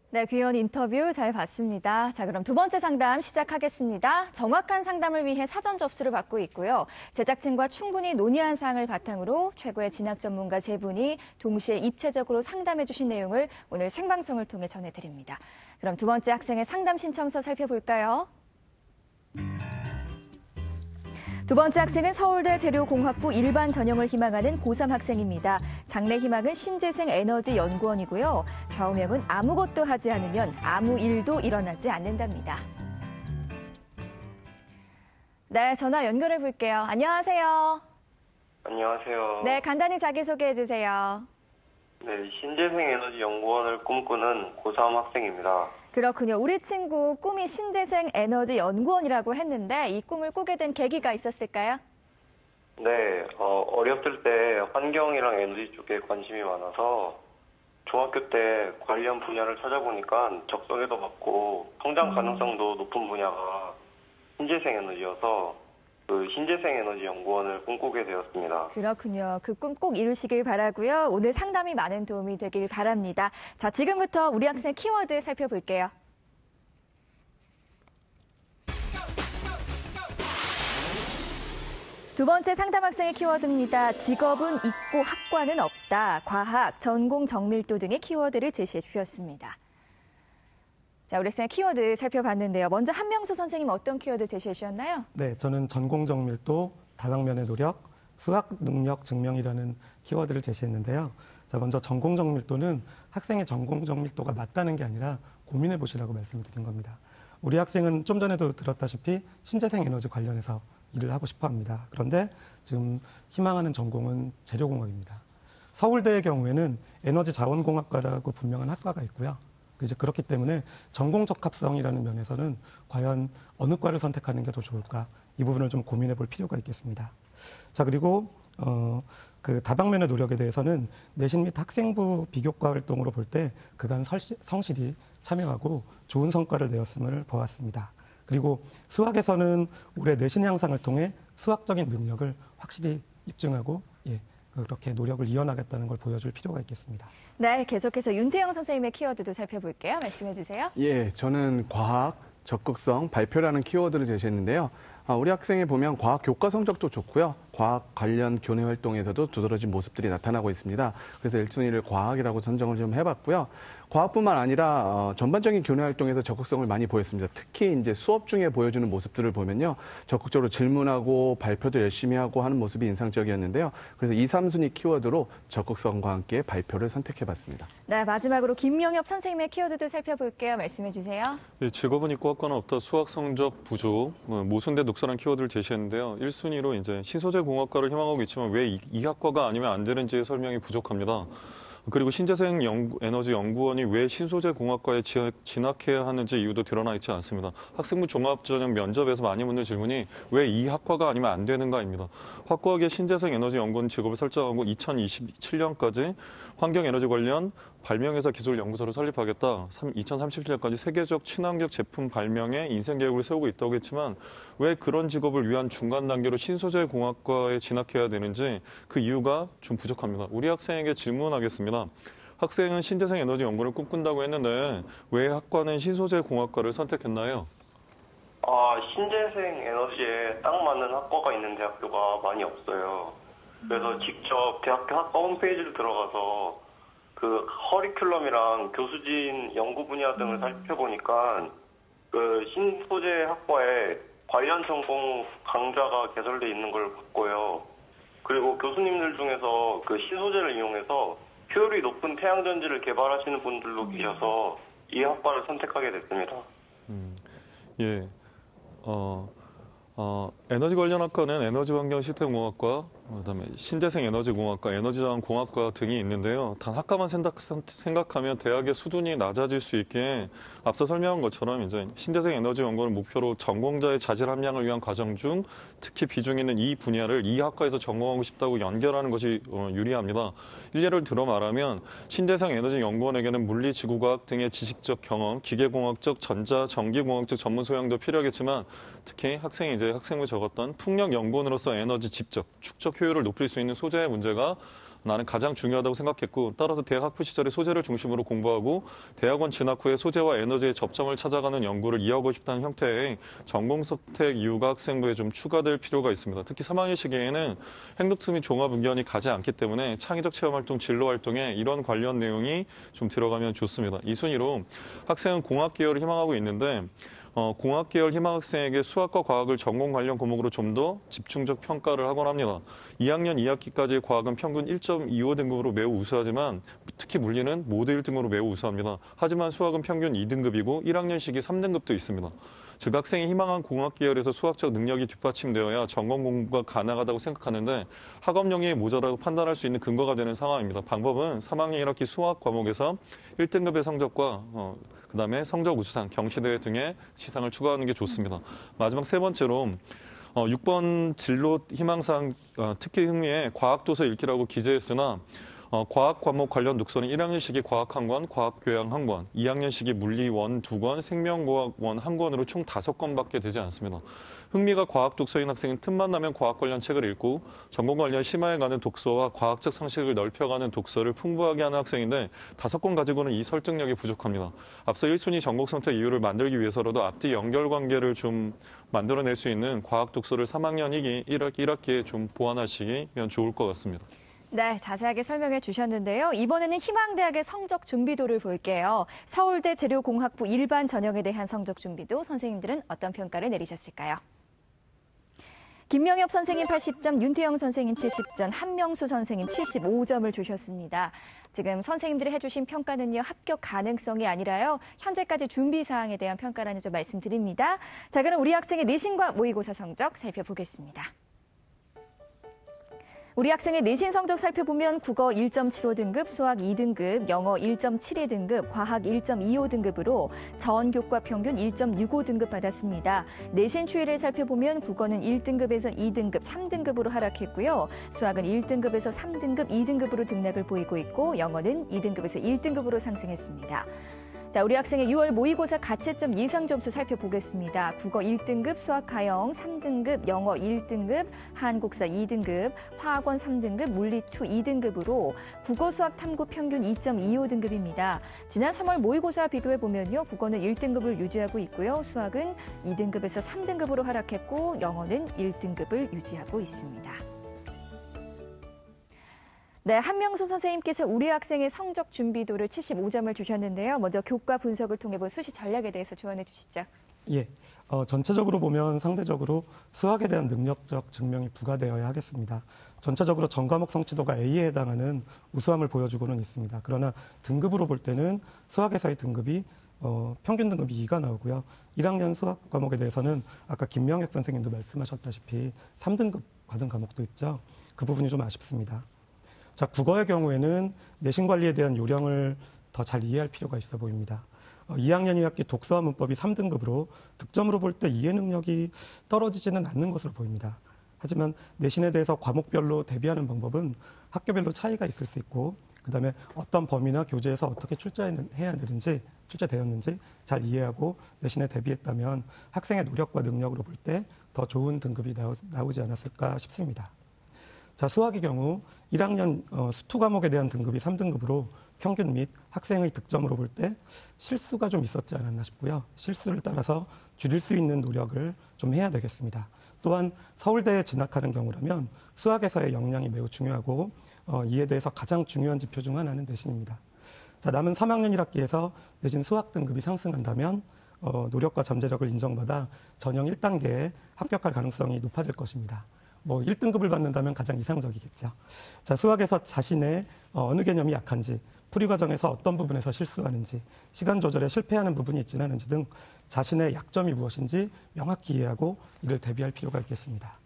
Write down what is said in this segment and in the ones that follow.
네, 귀여운 인터뷰 잘 봤습니다. 자, 그럼 두 번째 상담 시작하겠습니다. 정확한 상담을 위해 사전 접수를 받고 있고요. 제작진과 충분히 논의한 사항을 바탕으로 최고의 진학 전문가 세 분이 동시에 입체적으로 상담해 주신 내용을 오늘 생방송을 통해 전해드립니다. 그럼 두 번째 학생의 상담 신청서 살펴볼까요? 두 번째 학생은 서울대 재료공학부 일반 전형을 희망하는 고3 학생입니다. 장래 희망은 신재생 에너지 연구원이고요. 좌우명은 아무것도 하지 않으면 아무 일도 일어나지 않는답니다. 네, 전화 연결해 볼게요. 안녕하세요. 안녕하세요. 네, 간단히 자기소개해 주세요. 네, 신재생 에너지 연구원을 꿈꾸는 고3 학생입니다. 그렇군요. 우리 친구 꿈이 신재생 에너지 연구원이라고 했는데 이 꿈을 꾸게 된 계기가 있었을까요? 네, 어렸을 때 환경이랑 에너지 쪽에 관심이 많아서 중학교 때 관련 분야를 찾아보니까 적성에도 맞고 성장 가능성도 높은 분야가 신재생 에너지여서 그 신재생 에너지 연구원을 꿈꾸게 되었습니다. 그렇군요. 그 꿈 꼭 이루시길 바라고요. 오늘 상담이 많은 도움이 되길 바랍니다. 자, 지금부터 우리 학생 키워드 살펴볼게요. 두 번째 상담 학생의 키워드입니다. 직업은 있고 학과는 없다. 과학, 전공 정밀도 등의 키워드를 제시해 주셨습니다. 자, 우리 학생의 키워드 살펴봤는데요. 먼저 한명수 선생님 어떤 키워드 제시해 주셨나요? 네, 저는 전공 정밀도, 다방면의 노력, 수학 능력 증명이라는 키워드를 제시했는데요. 자, 먼저 전공 정밀도는 학생의 전공 정밀도가 맞다는 게 아니라 고민해 보시라고 말씀드린 겁니다. 우리 학생은 좀 전에도 들었다시피 신재생 에너지 관련해서 일을 하고 싶어 합니다. 그런데 지금 희망하는 전공은 재료공학입니다. 서울대의 경우에는 에너지 자원공학과라고 분명한 학과가 있고요. 이제 그렇기 때문에 전공 적합성이라는 면에서는 과연 어느 과를 선택하는 게 더 좋을까 이 부분을 좀 고민해 볼 필요가 있겠습니다. 자, 그리고 그 다방면의 노력에 대해서는 내신 및 학생부 비교과 활동으로 볼 때 그간 성실히 참여하고 좋은 성과를 내었음을 보았습니다. 그리고 수학에서는 올해 내신 향상을 통해 수학적인 능력을 확실히 입증하고 그렇게 노력을 이어나가겠다는 걸 보여줄 필요가 있겠습니다. 네, 계속해서 윤태영 선생님의 키워드도 살펴볼게요. 말씀해 주세요. 예, 저는 과학, 적극성, 발표라는 키워드를 제시했는데요. 우리 학생이 보면 과학 교과 성적도 좋고요. 과학 관련 교내 활동에서도 두드러진 모습들이 나타나고 있습니다. 그래서 1순위를 과학이라고 선정을 좀 해봤고요. 과학뿐만 아니라 전반적인 교내 활동에서 적극성을 많이 보였습니다. 특히 이제 수업 중에 보여주는 모습들을 보면요. 적극적으로 질문하고 발표도 열심히 하고 하는 모습이 인상적이었는데요. 그래서 2, 3순위 키워드로 적극성과 함께 발표를 선택해봤습니다. 네, 마지막으로 김명엽 선생님의 키워드도 살펴볼게요. 말씀해 주세요. 네, 직업은 있고 학과는 없다. 수학 성적 부족, 모순된 독서라는 키워드를 제시했는데요. 1순위로 이제 신소재 공학과를 희망하고 있지만 왜 이 학과가 아니면 안 되는지의 설명이 부족합니다. 그리고 신재생 에너지 연구원이 왜 신소재 공학과에 진학해야 하는지 이유도 드러나 있지 않습니다. 학생부 종합전형 면접에서 많이 묻는 질문이 왜 이 학과가 아니면 안 되는가입니다. 확고하게 신재생 에너지 연구원 직업을 설정하고 2027년까지 환경에너지 관련 발명회사 기술 연구소를 설립하겠다. 2037년까지 세계적 친환경 제품 발명에 인생 계획을 세우고 있다고 했지만 왜 그런 직업을 위한 중간 단계로 신소재 공학과에 진학해야 되는지 그 이유가 좀 부족합니다. 우리 학생에게 질문하겠습니다. 학생은 신재생 에너지 연구를 꿈꾼다고 했는데 왜 학과는 신소재 공학과를 선택했나요? 신재생 에너지에 딱 맞는 학과가 있는 대학교가 많이 없어요. 그래서 직접 대학교 학과 홈페이지를 들어가서 그 커리큘럼이랑 교수진 연구 분야 등을 살펴보니까 그 신소재 학과에 관련 전공 강좌가 개설돼 있는 걸 봤고요. 그리고 교수님들 중에서 그 신소재를 이용해서 효율이 높은 태양전지를 개발하시는 분들도 계셔서 이 학과를 선택하게 됐습니다. 예. 에너지 관련 학과는 에너지환경시스템공학과, 그다음에 신재생 에너지공학과, 에너지자원공학과 등이 있는데요. 단 학과만 생각하면 대학의 수준이 낮아질 수 있게 앞서 설명한 것처럼 이제 신재생 에너지 연구를 목표로 전공자의 자질 함량을 위한 과정 중 특히 비중 있는 이 분야를 이 학과에서 전공하고 싶다고 연결하는 것이 유리합니다. 일례를 들어 말하면 신재생 에너지 연구원에게는 물리, 지구과학 등의 지식적 경험, 기계공학적, 전자, 전기공학적 전문 소양도 필요하겠지만 특히 학생이 이제 학생부에 적었던 풍력 연구원으로서 에너지 집적, 축적 효율을 높일 수 있는 소재의 문제가 나는 가장 중요하다고 생각했고 따라서 대학 학부 시절에 소재를 중심으로 공부하고 대학원 진학 후에 소재와 에너지의 접점을 찾아가는 연구를 이어가고 싶다는 형태의 전공 선택 이유가 학생부에 좀 추가될 필요가 있습니다. 특히 3학년 시기에는 행독수 및 종합 의견이 가지 않기 때문에 창의적 체험활동, 진로활동에 이런 관련 내용이 좀 들어가면 좋습니다. 이 순위로 학생은 공학 계열을 희망하고 있는데 공학 계열 희망 학생에게 수학과 과학을 전공 관련 과목으로 좀 더 집중적 평가를 하곤 합니다. 2학년 2학기까지의 과학은 평균 1.25등급으로 매우 우수하지만 특히 물리는 모두 1등으로 매우 우수합니다. 하지만 수학은 평균 2등급이고 1학년 시기 3등급도 있습니다. 즉 학생이 희망한 공학 계열에서 수학적 능력이 뒷받침되어야 전공 공부가 가능하다고 생각하는데 학업 영역이 모자라고 판단할 수 있는 근거가 되는 상황입니다. 방법은 3학년 1학기 수학 과목에서 1등급의 성적과 그다음에 성적 우수상, 경시대회 등의 시상을 추가하는 게 좋습니다. 마지막 세 번째로 6번 진로 희망사항 특히 흥미에 과학도서 읽기라고 기재했으나 과학 과목 관련 독서는 1학년 시기 과학 한 권, 과학 교양 한 권, 2학년 시기 물리 원 2권, 생명과학 원 1권으로 총 5권밖에 되지 않습니다. 흥미가 과학 독서인 학생은 틈만 나면 과학 관련 책을 읽고 전공 관련 심화해 가는 독서와 과학적 상식을 넓혀가는 독서를 풍부하게 하는 학생인데 5권 가지고는 이 설득력이 부족합니다. 앞서 1순위 전공 선택 이유를 만들기 위해서라도 앞뒤 연결관계를 좀 만들어낼 수 있는 과학 독서를 3학년 1학기에 좀 보완하시면 좋을 것 같습니다. 네, 자세하게 설명해 주셨는데요. 이번에는 희망대학의 성적 준비도를 볼게요. 서울대 재료공학부 일반 전형에 대한 성적 준비도 선생님들은 어떤 평가를 내리셨을까요? 김명엽 선생님 80점, 윤태영 선생님 70점, 한명수 선생님 75점을 주셨습니다. 지금 선생님들이 해주신 평가는요, 합격 가능성이 아니라요, 현재까지 준비 사항에 대한 평가라는 점 말씀드립니다. 자, 그럼 우리 학생의 내신과 모의고사 성적 살펴보겠습니다. 우리 학생의 내신 성적 살펴보면 국어 1.75등급, 수학 2등급, 영어 1.72등급, 과학 1.25등급으로 전교과 평균 1.65등급 받았습니다. 내신 추이를 살펴보면 국어는 1등급에서 2등급, 3등급으로 하락했고요. 수학은 1등급에서 3등급, 2등급으로 등락을 보이고 있고 영어는 2등급에서 1등급으로 상승했습니다. 자, 우리 학생의 6월 모의고사 가채점 예상 점수 살펴보겠습니다. 국어 1등급, 수학 가영 3등급, 영어 1등급, 한국사 2등급, 화학원 3등급, 물리 2 2등급으로 국어 수학 탐구 평균 2.25등급입니다. 지난 3월 모의고사 비교해보면요. 국어는 1등급을 유지하고 있고요. 수학은 2등급에서 3등급으로 하락했고 영어는 1등급을 유지하고 있습니다. 네, 한명수 선생님께서 우리 학생의 성적 준비도를 75점을 주셨는데요. 먼저 교과 분석을 통해 본 수시 전략에 대해서 조언해 주시죠. 예, 전체적으로 보면 상대적으로 수학에 대한 능력적 증명이 부과되어야 하겠습니다. 전체적으로 전 과목 성취도가 A에 해당하는 우수함을 보여주고는 있습니다. 그러나 등급으로 볼 때는 수학에서의 등급이 평균 등급이 2가 나오고요. 1학년 수학 과목에 대해서는 아까 김명혁 선생님도 말씀하셨다시피 3등급 받은 과목도 있죠. 그 부분이 좀 아쉽습니다. 자, 국어의 경우에는 내신 관리에 대한 요령을 더 잘 이해할 필요가 있어 보입니다. 2학년 2학기 독서와 문법이 3등급으로 득점으로 볼 때 이해 능력이 떨어지지는 않는 것으로 보입니다. 하지만 내신에 대해서 과목별로 대비하는 방법은 학교별로 차이가 있을 수 있고 그다음에 어떤 범위나 교재에서 어떻게 출제되었는지 잘 이해하고 내신에 대비했다면 학생의 노력과 능력으로 볼 때 더 좋은 등급이 나오지 않았을까 싶습니다. 자, 수학의 경우 1학년 수투 과목에 대한 등급이 3등급으로 평균 및 학생의 득점으로 볼 때 실수가 좀 있었지 않았나 싶고요. 실수를 따라서 줄일 수 있는 노력을 좀 해야 되겠습니다. 또한 서울대에 진학하는 경우라면 수학에서의 역량이 매우 중요하고 이에 대해서 가장 중요한 지표 중 하나는 내신입니다. 자, 남은 3학년 1학기에서 내신 수학 등급이 상승한다면 노력과 잠재력을 인정받아 전형 1단계에 합격할 가능성이 높아질 것입니다. 1등급을 받는다면 가장 이상적이겠죠. 자, 수학에서 자신의 어느 개념이 약한지, 풀이 과정에서 어떤 부분에서 실수하는지, 시간 조절에 실패하는 부분이 있지는 않은지 등 자신의 약점이 무엇인지 명확히 이해하고 이를 대비할 필요가 있겠습니다.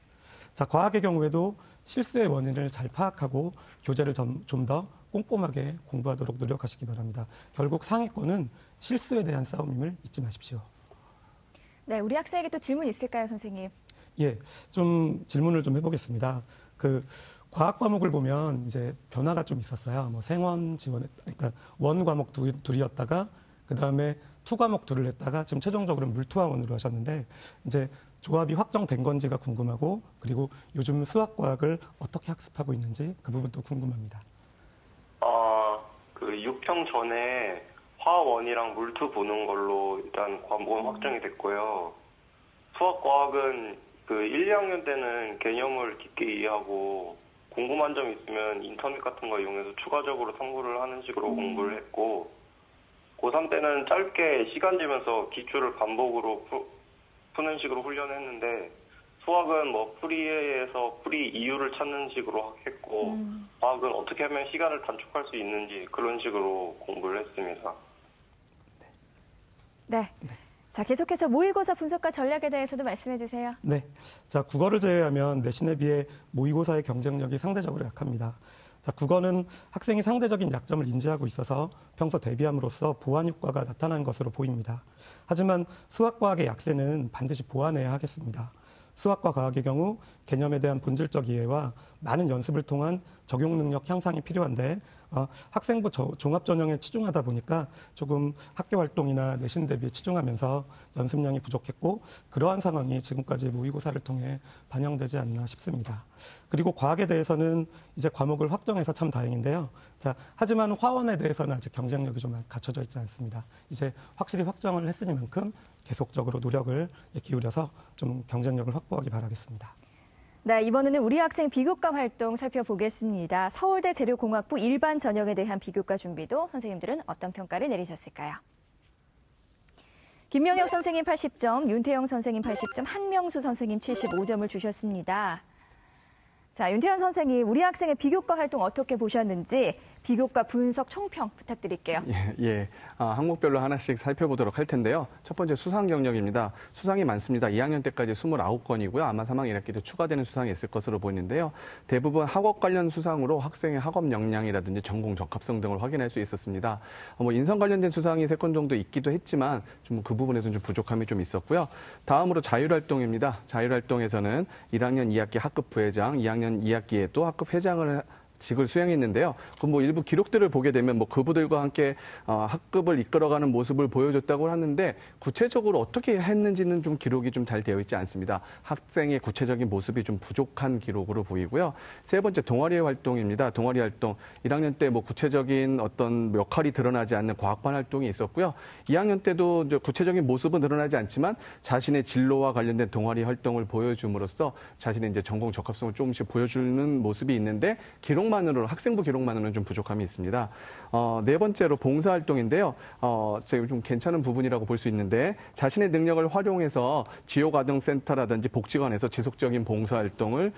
자, 과학의 경우에도 실수의 원인을 잘 파악하고 교재를 좀 더 꼼꼼하게 공부하도록 노력하시기 바랍니다. 결국 상위권은 실수에 대한 싸움임을 잊지 마십시오. 네, 우리 학생에게 또 질문 있을까요, 선생님? 예, 좀 질문을 좀 해보겠습니다. 과학 과목을 보면 이제 변화가 좀 있었어요. 생원 지원, 그러니까 원 과목 둘이었다가 그 다음에 투 과목 둘을 했다가 지금 최종적으로 물투와 원으로 하셨는데 이제 조합이 확정된 건지가 궁금하고 그리고 요즘 수학 과학을 어떻게 학습하고 있는지 그 부분도 궁금합니다. 그 6평 전에 화원이랑 물투 보는 걸로 일단 과목은 확정이 됐고요. 수학, 과학은 그 1, 2학년 때는 개념을 깊게 이해하고 궁금한 점 있으면 인터넷 같은 거 이용해서 추가적으로 탐구를 하는 식으로 공부를 했고, 고3 때는 짧게 시간 재면서 기출을 반복으로 푸는 식으로 훈련을 했는데, 수학은 뭐 풀이에서 풀이 이유를 찾는 식으로 했고, 과학은 어떻게 하면 시간을 단축할 수 있는지 그런 식으로 공부를 했습니다. 네. 자, 계속해서 모의고사 분석과 전략에 대해서도 말씀해 주세요. 네. 자, 국어를 제외하면 내신에 비해 모의고사의 경쟁력이 상대적으로 약합니다. 자, 국어는 학생이 상대적인 약점을 인지하고 있어서 평소 대비함으로써 보완 효과가 나타나는 것으로 보입니다. 하지만 수학, 과학의 약세는 반드시 보완해야 하겠습니다. 수학과 과학의 경우 개념에 대한 본질적 이해와 많은 연습을 통한 적용 능력 향상이 필요한데 학생부 종합 전형에 치중하다 보니까 조금 학교 활동이나 내신 대비에 치중하면서 연습량이 부족했고 그러한 상황이 지금까지 모의고사를 통해 반영되지 않나 싶습니다. 그리고 과학에 대해서는 이제 과목을 확정해서 참 다행인데요. 자, 하지만 화원에 대해서는 아직 경쟁력이 좀 갖춰져 있지 않습니다. 이제 확실히 확정을 했으니만큼 계속적으로 노력을 기울여서 좀 경쟁력을 확보하기 바라겠습니다. 네, 이번에는 우리 학생 비교과 활동 살펴보겠습니다. 서울대 재료공학부 일반 전형에 대한 비교과 준비도 선생님들은 어떤 평가를 내리셨을까요? 김명혁 선생님 80점, 윤태영 선생님 80점, 한명수 선생님 75점을 주셨습니다. 자, 윤태현 선생님, 우리 학생의 비교과 활동 어떻게 보셨는지 비교과 분석 총평 부탁드릴게요. 예. 항목별로 하나씩 살펴보도록 할 텐데요. 첫 번째 수상 경력입니다. 수상이 많습니다. 2학년 때까지 29건이고요. 아마 3학년 1학기 때 추가되는 수상이 있을 것으로 보이는데요. 대부분 학업 관련 수상으로 학생의 학업 역량이라든지 전공 적합성 등을 확인할 수 있었습니다. 인성 관련된 수상이 3건 정도 있기도 했지만 좀 그 부분에서는 좀 부족함이 좀 있었고요. 다음으로 자율활동입니다. 자율활동에서는 1학년 2학기 학급 부회장, 2학년 2학기에 또 학급 회장을 직을 수행했는데요. 일부 기록들을 보게 되면 그부들과 함께 학급을 이끌어가는 모습을 보여줬다고 하는데 구체적으로 어떻게 했는지는 좀 기록이 좀 잘 되어 있지 않습니다. 학생의 구체적인 모습이 좀 부족한 기록으로 보이고요. 세 번째 동아리 활동입니다. 동아리 활동 1학년 때 구체적인 어떤 역할이 드러나지 않는 과학반 활동이 있었고요. 2학년 때도 이제 구체적인 모습은 드러나지 않지만 자신의 진로와 관련된 동아리 활동을 보여줌으로써 자신의 이제 전공 적합성을 조금씩 보여주는 모습이 있는데 학생부 기록만으로는 좀 부족함이 있습니다. 네 번째로 봉사활동인데요. 제가 좀 괜찮은 부분이라고 볼 수 있는데 자신의 능력을 활용해서 지역아동센터라든지 복지관에서 지속적인 봉사활동을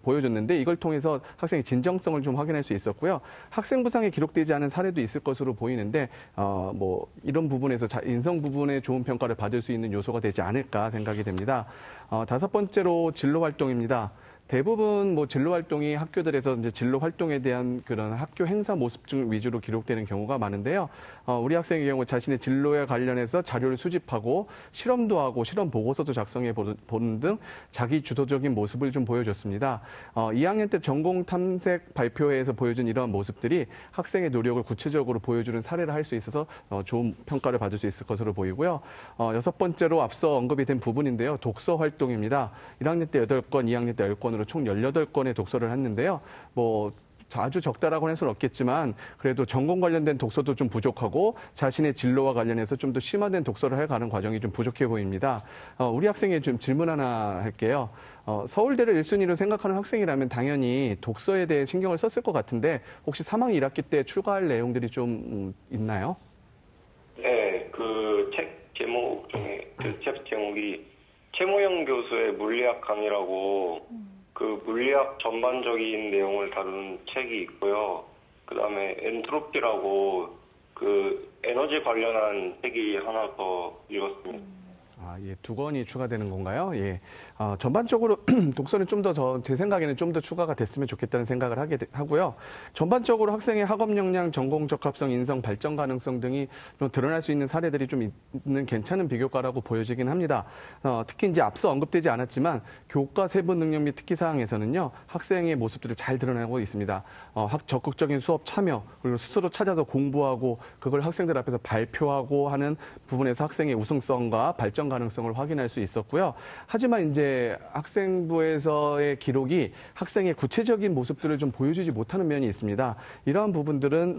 보여줬는데 이걸 통해서 학생의 진정성을 좀 확인할 수 있었고요. 학생부상에 기록되지 않은 사례도 있을 것으로 보이는데 이런 부분에서 인성 부분에 좋은 평가를 받을 수 있는 요소가 되지 않을까 생각이 됩니다. 다섯 번째로 진로활동입니다. 대부분 진로 활동이 학교들에서 이제 진로 활동에 대한 그런 학교 행사 모습 위주로 기록되는 경우가 많은데요. 우리 학생의 경우 자신의 진로에 관련해서 자료를 수집하고 실험도 하고 실험 보고서도 작성해 보는 등 자기 주도적인 모습을 좀 보여줬습니다. 2학년 때 전공 탐색 발표회에서 보여준 이러한 모습들이 학생의 노력을 구체적으로 보여주는 사례를 할 수 있어서 좋은 평가를 받을 수 있을 것으로 보이고요. 여섯 번째로 앞서 언급이 된 부분인데요. 독서 활동입니다. 1학년 때 8건, 2학년 때 10건으로 총 18건의 독서를 했는데요. 아주 적다라고 할 수는 없겠지만 그래도 전공 관련된 독서도 좀 부족하고 자신의 진로와 관련해서 좀 더 심화된 독서를 해가는 과정이 좀 부족해 보입니다. 우리 학생에 좀 질문 하나 할게요. 서울대를 1순위로 생각하는 학생이라면 당연히 독서에 대해 신경을 썼을 것 같은데 혹시 3학년 1학기 때 추가할 내용들이 좀 있나요? 네, 그 책 제목 중에 책 제목이 최모영 교수의 물리학 강의라고 그 물리학 전반적인 내용을 다룬 책이 있고요. 그다음에 엔트로피라고 그 에너지 관련한 책이 하나 더 읽었습니다. 예, 2권이 추가되는 건가요? 예. 전반적으로 독서는 좀 더 제 생각에는 좀 더 추가가 됐으면 좋겠다는 생각을 하고요. 전반적으로 학생의 학업 역량, 전공 적합성, 인성 발전 가능성 등이 좀 드러날 수 있는 사례들이 좀 있는 괜찮은 비교과라고 보여지긴 합니다. 특히 이제 앞서 언급되지 않았지만 교과 세부 능력 및 특기 사항에서는요. 학생의 모습들이 잘 드러나고 있습니다. 적극적인 수업 참여, 그리고 스스로 찾아서 공부하고 그걸 학생들 앞에서 발표하고 하는 부분에서 학생의 우승성과 발전 가능성 가능성을 확인할 수 있었고요. 하지만 이제 학생부에서의 기록이 학생의 구체적인 모습들을 좀 보여주지 못하는 면이 있습니다. 이러한 부분들은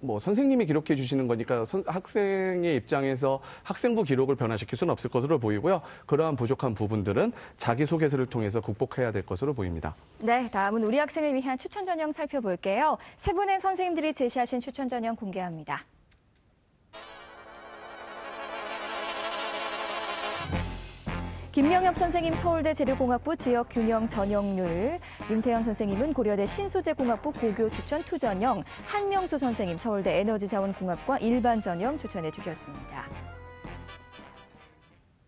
뭐 선생님이 기록해 주시는 거니까 학생의 입장에서 학생부 기록을 변화시킬 수는 없을 것으로 보이고요. 그러한 부족한 부분들은 자기소개서를 통해서 극복해야 될 것으로 보입니다. 네, 다음은 우리 학생을 위한 추천 전형 살펴볼게요. 세 분의 선생님들이 제시하신 추천 전형 공개합니다. 김명엽 선생님 서울대 재료공학부 지역균형 전형률, 윤태현 선생님은 고려대 신소재공학부 고교 추천 투 전형, 한명수 선생님 서울대 에너지자원공학과 일반 전형 추천해 주셨습니다.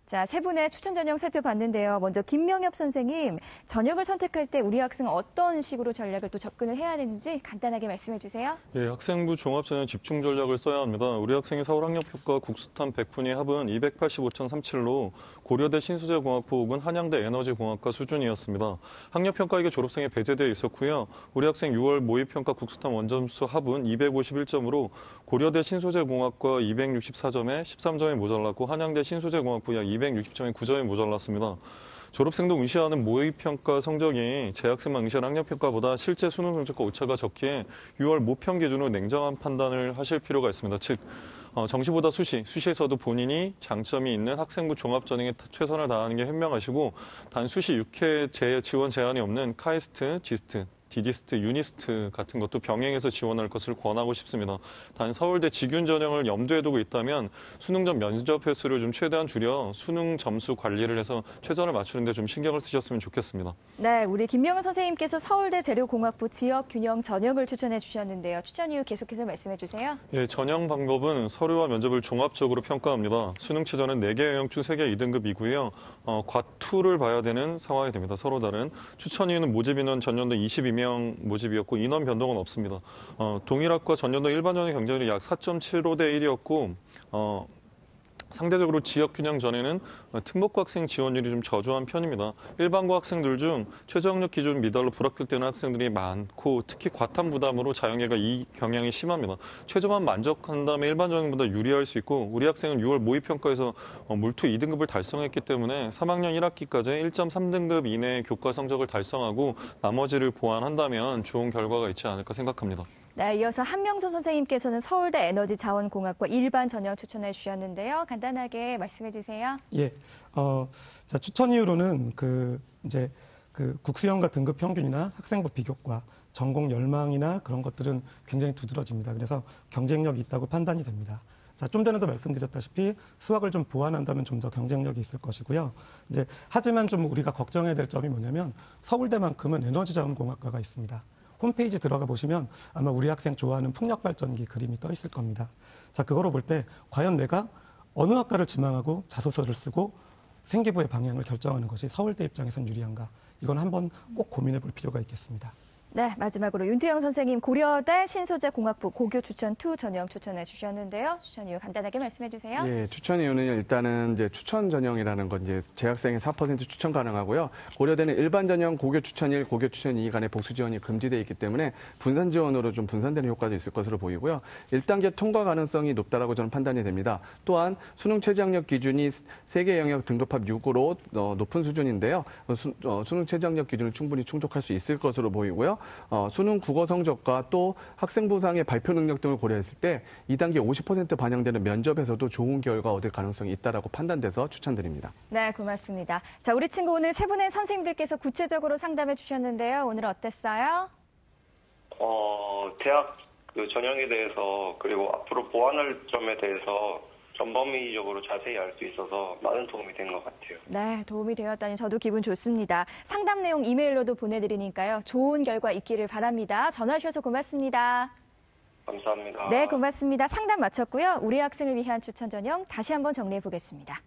자, 세 분의 추천 전형 살펴봤는데요. 먼저 김명엽 선생님, 전형을 선택할 때 우리 학생은 어떤 식으로 전략을 또 접근을 해야 되는지 간단하게 말씀해 주세요. 예, 학생부 종합전형 집중 전략을 써야 합니다. 우리 학생이 서울학력평가 국수탄 100분위 합은 285.37로 고려대 신소재공학부 혹은 한양대 에너지공학과 수준이었습니다. 학력평가에게 졸업생이 배제되어 있었고요. 우리 학생 6월 모의평가 국수탄 원점수 합은 251점으로 고려대 신소재공학과 264점에 13점이 모자랐고 한양대 신소재공학부 약 260점에 9점이 모자랐습니다. 졸업생도 응시하는 모의평가 성적이 재학생만 응시하는 학력평가보다 실제 수능 성적과 오차가 적기에 6월 모평 기준으로 냉정한 판단을 하실 필요가 있습니다. 즉, 정시보다 수시에서도 본인이 장점이 있는 학생부 종합전형에 최선을 다하는 게 현명하시고 단 수시 6회 지원 제한이 없는 카이스트, 지스트, 디지스트, 유니스트 같은 것도 병행해서 지원할 것을 권하고 싶습니다. 단 서울대 직윤 전형을 염두에 두고 있다면 수능 전 면접 횟수를 좀 최대한 줄여 수능 점수 관리를 해서 최선을 맞추는 데 좀 신경을 쓰셨으면 좋겠습니다. 네, 우리 김명은 선생님께서 서울대 재료공학부 지역균형 전형을 추천해 주셨는데요. 추천 이유 계속해서 말씀해 주세요. 예, 전형 방법은 서류와 면접을 종합적으로 평가합니다. 수능 최저는 4개 영역 중 3개 2등급이고요. 과투를 봐야 되는 상황이 됩니다. 서로 다른. 추천 이유는 모집 인원 전년도 22명 모집이었고 인원 변동은 없습니다. 동일학과 전년도 일반 전형 경쟁률이 약 4.75대 1이었고 상대적으로 지역균형 전에는 특목고 학생 지원율이 좀 저조한 편입니다. 일반고 학생들 중 최저학력 기준 미달로 불합격되는 학생들이 많고 특히 과탐 부담으로 자연계가 이 경향이 심합니다. 최저만 만족한다면 일반 전형보다 유리할 수 있고 우리 학생은 6월 모의평가에서 물투 2등급을 달성했기 때문에 3학년 1학기까지 1.3등급 이내의 교과 성적을 달성하고 나머지를 보완한다면 좋은 결과가 있지 않을까 생각합니다. 네, 이어서 한명수 선생님께서는 서울대 에너지자원공학과 일반 전형 추천해 주셨는데요. 간단하게 말씀해 주세요. 예, 자, 추천 이유로는 이제 국수형과 등급 평균이나 학생부 비교과, 전공 열망이나 그런 것들은 굉장히 두드러집니다. 그래서 경쟁력이 있다고 판단이 됩니다. 자, 좀 전에도 말씀드렸다시피 수학을 좀 보완한다면 좀 더 경쟁력이 있을 것이고요. 이제 하지만 좀 우리가 걱정해야 될 점이 뭐냐면 서울대만큼은 에너지자원공학과가 있습니다. 홈페이지 들어가 보시면 아마 우리 학생 좋아하는 풍력발전기 그림이 떠 있을 겁니다. 자, 그거로 볼 때 과연 내가 어느 학과를 지망하고 자소서를 쓰고 생기부의 방향을 결정하는 것이 서울대 입장에선 유리한가? 이건 한번 꼭 고민해 볼 필요가 있겠습니다. 네, 마지막으로 윤태영 선생님 고려대 신소재공학부 고교 추천 투 전형 추천해 주셨는데요. 추천 이유 간단하게 말씀해 주세요. 예, 추천 이유는 일단은 이제 추천 전형이라는 건 이제 재학생의 4% 추천 가능하고요. 고려대는 일반 전형 고교 추천 1, 고교 추천 2 간의 복수 지원이 금지되어 있기 때문에 분산 지원으로 좀 분산되는 효과도 있을 것으로 보이고요. 1단계 통과 가능성이 높다라고 저는 판단이 됩니다. 또한 수능 최저학력 기준이 3개 영역 등급합 6으로 높은 수준인데요. 수능 최저학력 기준을 충분히 충족할 수 있을 것으로 보이고요. 수능 국어 성적과 또 학생부상의 발표 능력 등을 고려했을 때 2단계 50% 반영되는 면접에서도 좋은 결과 얻을 가능성이 있다라고 판단돼서 추천드립니다. 네, 고맙습니다. 자, 우리 친구 오늘 세 분의 선생님들께서 구체적으로 상담해 주셨는데요. 오늘 어땠어요? 대학 전형에 대해서 그리고 앞으로 보완할 점에 대해서 전범위적으로 자세히 알 수 있어서 많은 도움이 된 것 같아요. 네, 도움이 되었다니 저도 기분 좋습니다. 상담 내용 이메일로도 보내드리니까요. 좋은 결과 있기를 바랍니다. 전화 주셔서 고맙습니다. 감사합니다. 네, 고맙습니다. 상담 마쳤고요. 우리 학생을 위한 추천 전형 다시 한번 정리해 보겠습니다.